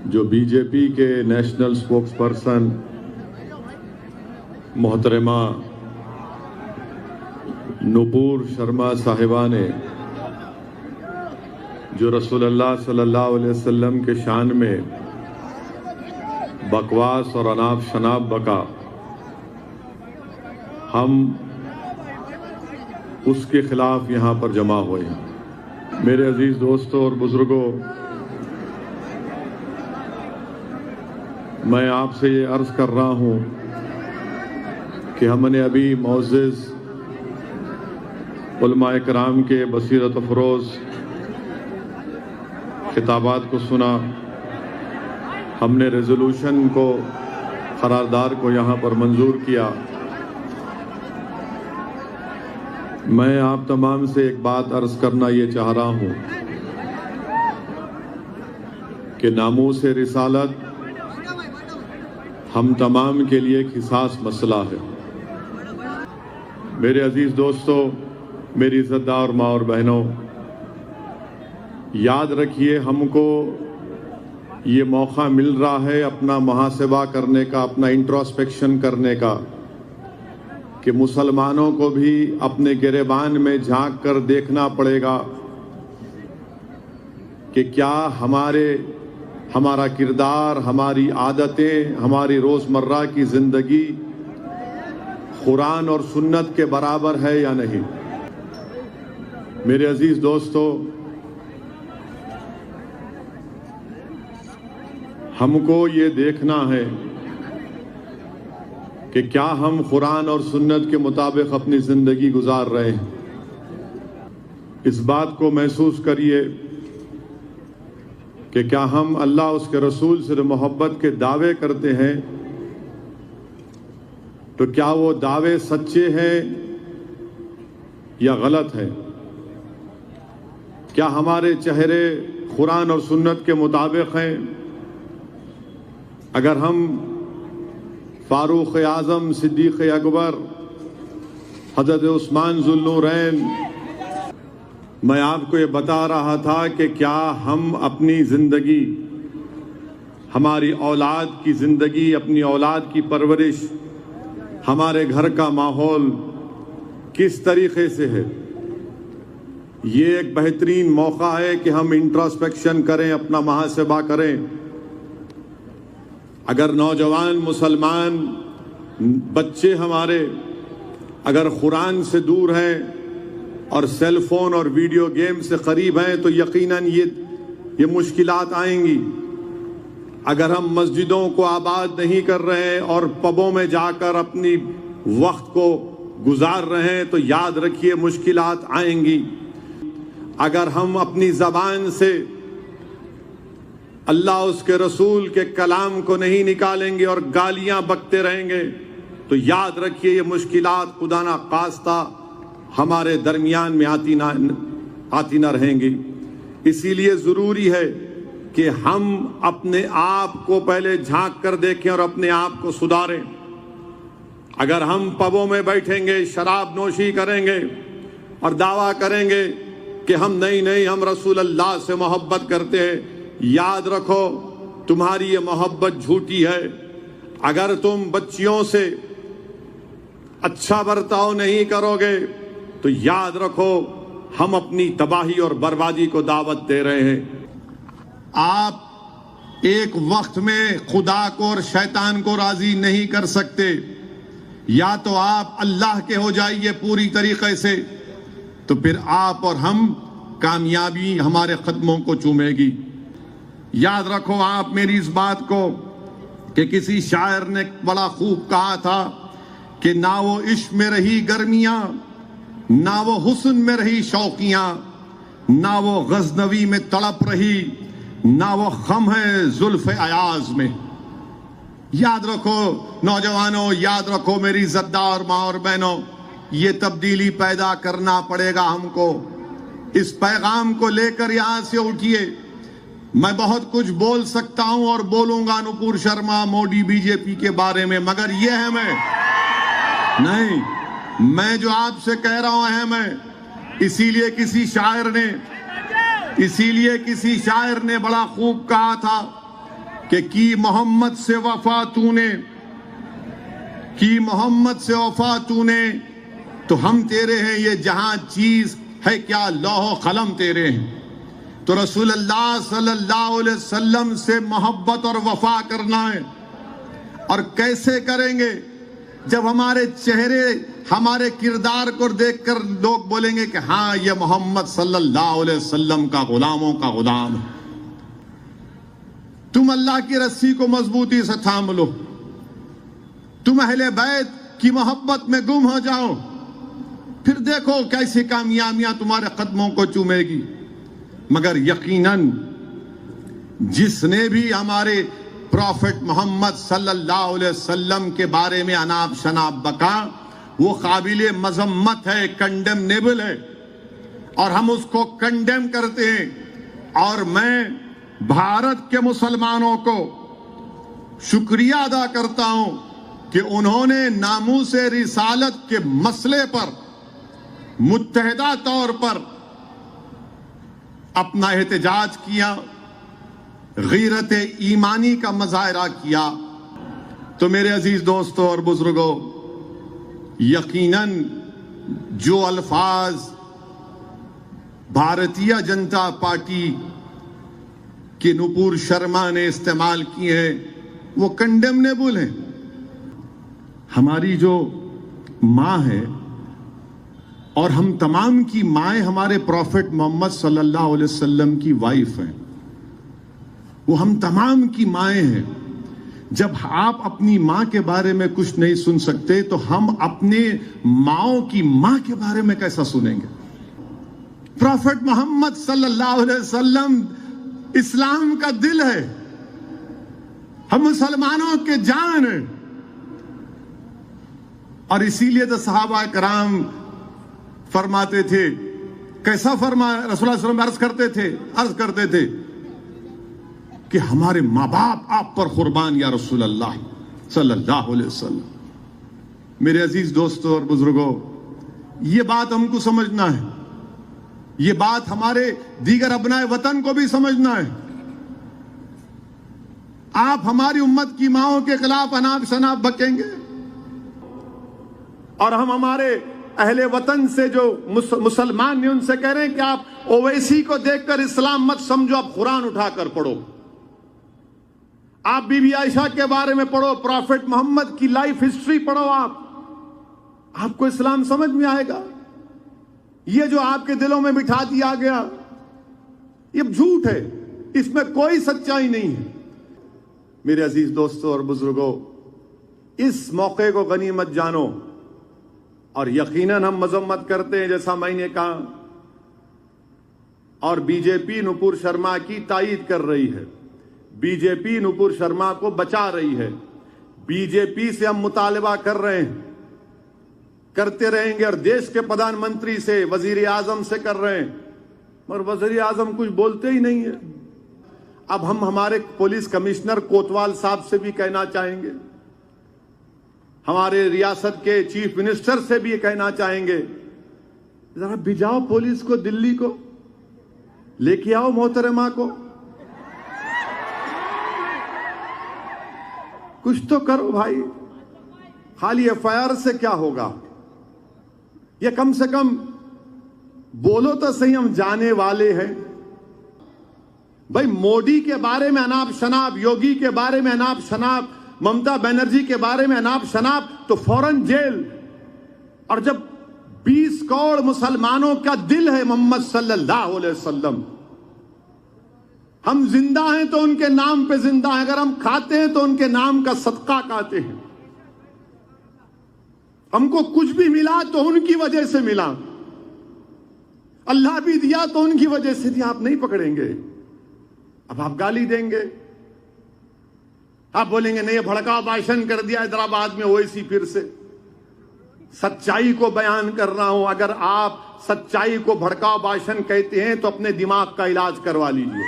جو B J پی کے national spokes person محترمہ نپور شرما صاحبہ نے جو رسول اللہ صلی اللہ علیہ وسلم کے شان میں بکواس اور اناپ شناپ بکا، ہم اس کے خلاف یہاں پر جمع ہوئے ہیں۔ میرے عزیز دوستوں اور بزرگوں، میں آپ سے یہ عرض کر رہا ہوں کہ ہم نے ابھی معزز علماء کرام کے بصیرت افروز خطابات کو سنا، ہم نے ریزولوشن کو، قرارداد کو یہاں پر منظور کیا۔ میں آپ تمام سے ایک بات عرض کرنا یہ چاہ رہا ہوں کہ ناموس رسالت ہم تمام کے لیے ایک حساس مسئلہ ہے۔ میرے عزیز دوستوں، میری عزت دار ماں اور بہنوں، یاد رکھیے ہم کو یہ موقع مل رہا ہے اپنا محاسبہ کرنے کا، اپنا انٹروسپیکشن کرنے کا، کہ مسلمانوں کو بھی اپنے گریبان میں جھانک کر دیکھنا پڑے گا کہ کیا ہمارا کردار، ہماری عادتیں، ہماری روزمرہ کی زندگی قرآن اور سنت کے برابر ہے یا نہیں۔ میرے عزیز دوستو، ہم کو یہ دیکھنا ہے کہ کیا ہم قرآن اور سنت کے مطابق اپنی زندگی گزار رہے ہیں۔ اس بات کو محسوس کریے کہ کیا ہم اللہ اس کے رسول سے محبت کے دعوے کرتے ہیں تو کیا وہ دعوے سچے ہیں یا غلط ہیں؟ کیا ہمارے چہرے قرآن اور سنت کے مطابق ہیں؟ اگر ہم فاروق اعظم، صدیق اکبر، حضرت عثمان ذو النورین، میں آپ کو یہ بتا رہا تھا کہ کیا ہم اپنی زندگی، ہماری اولاد کی زندگی، اپنی اولاد کی پرورش، ہمارے گھر کا ماحول کس طریقے سے ہے؟ یہ ایک بہترین موقع ہے کہ ہم انٹروسپیکشن کریں، اپنا محاسبہ کریں۔ اگر نوجوان مسلمان بچے ہمارے اگر قرآن سے دور ہیں اور سیل فون اور ویڈیو گیم سے قریب ہیں تو یقیناً یہ مشکلات آئیں گی۔ اگر ہم مسجدوں کو آباد نہیں کر رہے اور پبوں میں جا کر اپنی وقت کو گزار رہے ہیں تو یاد رکھیے مشکلات آئیں گی۔ اگر ہم اپنی زبان سے اللہ اس کے رسول کے کلام کو نہیں نکالیں گے اور گالیاں بکتے رہیں گے تو یاد رکھیے یہ مشکلات خدا نہ خواستہ ہمارے درمیان میں آتی نہ رہیں گی۔ اسی لیے ضروری ہے کہ ہم اپنے آپ کو پہلے جھانک کر دیکھیں اور اپنے آپ کو سدھاریں۔ اگر ہم پبوں میں بیٹھیں گے، شراب نوشی کریں گے اور دعویٰ کریں گے کہ ہم نہیں ہم رسول اللہ سے محبت کرتے ہیں، یاد رکھو تمہاری یہ محبت جھوٹی ہے۔ اگر تم بچیوں سے اچھا برتاؤ نہیں کرو گے تو یاد رکھو ہم اپنی تباہی اور بربادی کو دعوت دے رہے ہیں۔ آپ ایک وقت میں خدا کو اور شیطان کو راضی نہیں کر سکتے۔ یا تو آپ اللہ کے ہو جائیے پوری طریقے سے، تو پھر آپ اور ہم کامیابی ہمارے قدموں کو چومے گی۔ یاد رکھو آپ میری اس بات کو کہ کسی شاعر نے بڑا خوب کہا تھا کہ نہ وہ عشق میں رہی گرمیاں، نہ وہ حسن میں رہی شوقیاں، نہ وہ غزنوی میں تڑپ رہی، نہ وہ خم ہے زلف ایاز میں۔ یاد رکھو نوجوانوں، یاد رکھو میری عزتدار ماں اور بہنوں، یہ تبدیلی پیدا کرنا پڑے گا ہم کو۔ اس پیغام کو لے کر یہاں سے اٹھیے۔ میں بہت کچھ بول سکتا ہوں اور بولوں گا نپور شرما، موڈی، بی جے پی کے بارے میں، مگر یہ اہم ہے نہیں، میں جو آپ سے کہہ رہا ہوں اہم ہے۔ اسی لیے کسی شاعر نے بڑا خوب کہا تھا کہ کی محمد سے وفا تو نے، کی محمد سے وفا تو نے، تو ہم تیرے ہیں، یہ جہاں چیز ہے کیا لوح و قلم تیرے ہیں۔ تو رسول اللہ صلی اللہ علیہ وسلم سے محبت اور وفا کرنا ہے، اور کیسے کریں گے؟ جب ہمارے چہرے، ہمارے کردار کو دیکھ کر لوگ بولیں گے کہ ہاں یہ محمد صلی اللہ علیہ وسلم کا غلاموں کا غلام ہے۔ تم اللہ کی رسی کو مضبوطی سے تھام لو، تم اہل بیت کی محبت میں گم ہو جاؤ، پھر دیکھو کیسی کامیابیاں تمہارے قدموں کو چومے گی۔ مگر یقیناً جس نے بھی ہمارے پروفٹ محمد صلی اللہ علیہ وسلم کے بارے میں اناب شناب بکا، وہ قابل مذمت ہے، کنڈیمنیبل ہے، اور ہم اس کو کنڈیم کرتے ہیں۔ اور میں بھارت کے مسلمانوں کو شکریہ ادا کرتا ہوں کہ انہوں نے ناموس رسالت کے مسئلے پر متحدہ طور پر اپنا احتجاج کیا، غیرت ایمانی کا مظاہرہ کیا۔ تو میرے عزیز دوستوں اور بزرگوں، یقیناً جو الفاظ بھارتیہ جنتا پارٹی کے نپور شرما نے استعمال کیے ہیں وہ کنڈیمنیبل ہیں۔ ہماری جو ماں ہے، اور ہم تمام کی مائیں ہمارے پروفٹ محمد صلی اللہ علیہ وسلم کی وائف ہیں، وہ ہم تمام کی مائیں ہیں۔ جب آپ اپنی ماں کے بارے میں کچھ نہیں سن سکتے تو ہم اپنے ماؤں کی ماں کے بارے میں کیسا سنیں گے؟ پروفٹ محمد صلی اللہ علیہ وسلم اسلام کا دل ہے، ہم مسلمانوں کے جان ہیں، اور اسی لیے تو صحابہ کرام فرماتے تھے، کیسا فرما رسول اللہ صلی اللہ علیہ وسلم عرض کرتے تھے کہ ہمارے ماں باپ آپ پر قربان یا رسول اللہ صلی اللہ علیہ وسلم۔ میرے عزیز دوستوں اور بزرگوں، یہ بات ہم کو سمجھنا ہے، یہ بات ہمارے دیگر ابنائے وطن کو بھی سمجھنا ہے۔ آپ ہماری امت کی ماؤں کے خلاف اناب شناب بکیں گے، اور ہم ہمارے اہل وطن سے جو مسلمان ہیں ان سے کہہ رہے ہیں کہ آپ اویسی کو دیکھ کر اسلام مت سمجھو، آپ قرآن اٹھا کر پڑھو، آپ بی بی عائشہ کے بارے میں پڑھو، پروفٹ محمد کی لائف ہسٹری پڑھو، آپ کو اسلام سمجھ میں آئے گا۔ یہ جو آپ کے دلوں میں بٹھا دیا گیا یہ جھوٹ ہے، اس میں کوئی سچائی نہیں ہے۔ میرے عزیز دوستوں اور بزرگوں، اس موقع کو غنیمت جانو، اور یقیناً ہم مذمت کرتے ہیں جیسا میں نے کہا، اور بی جے پی نپور شرما کی تائید کر رہی ہے، بی جے پی نپور شرما کو بچا رہی ہے، بی جے پی سے ہم مطالبہ کر رہے ہیں، کرتے رہیں گے، اور دیش کے پردھان منتری سے، وزیر اعظم سے کر رہے ہیں، مگر وزیر اعظم کچھ بولتے ہی نہیں ہے۔ اب ہم ہمارے پولیس کمشنر کوتوال صاحب سے بھی کہنا چاہیں گے، ہمارے ریاست کے چیف منسٹر سے بھی یہ کہنا چاہیں گے، ذرا بھجاؤ پولیس کو، دلی کو لے کے آؤ محترمہ کو، کچھ تو کرو بھائی، خالی ایف آئی آر سے کیا ہوگا؟ یہ کم سے کم بولو تو صحیح، ہم جانے والے ہیں۔ بھائی مودی کے بارے میں اناب شناب، یوگی کے بارے میں اناب شناب، ممتا بنرجی کے بارے میں اناب شناب، تو فوراً جیل۔ اور جب 20 کروڑ مسلمانوں کا دل ہے محمد صلی اللہ علیہ وسلم، ہم زندہ ہیں تو ان کے نام پہ زندہ ہیں، اگر ہم کھاتے ہیں تو ان کے نام کا صدقہ کھاتے ہیں، ہم کو کچھ بھی ملا تو ان کی وجہ سے ملا، اللہ بھی دیا تو ان کی وجہ سے دیا۔ آپ نہیں پکڑیں گے، اب آپ گالی دیں گے، آپ بولیں گے نہیں یہ بھڑکاؤ بھاشن کر دیا حیدرآباد میں اویسی پھر سے۔ سچائی کو بیان کر رہا ہوں، اگر آپ سچائی کو بھڑکاؤ بھاشن کہتے ہیں تو اپنے دماغ کا علاج کروا لیجئے۔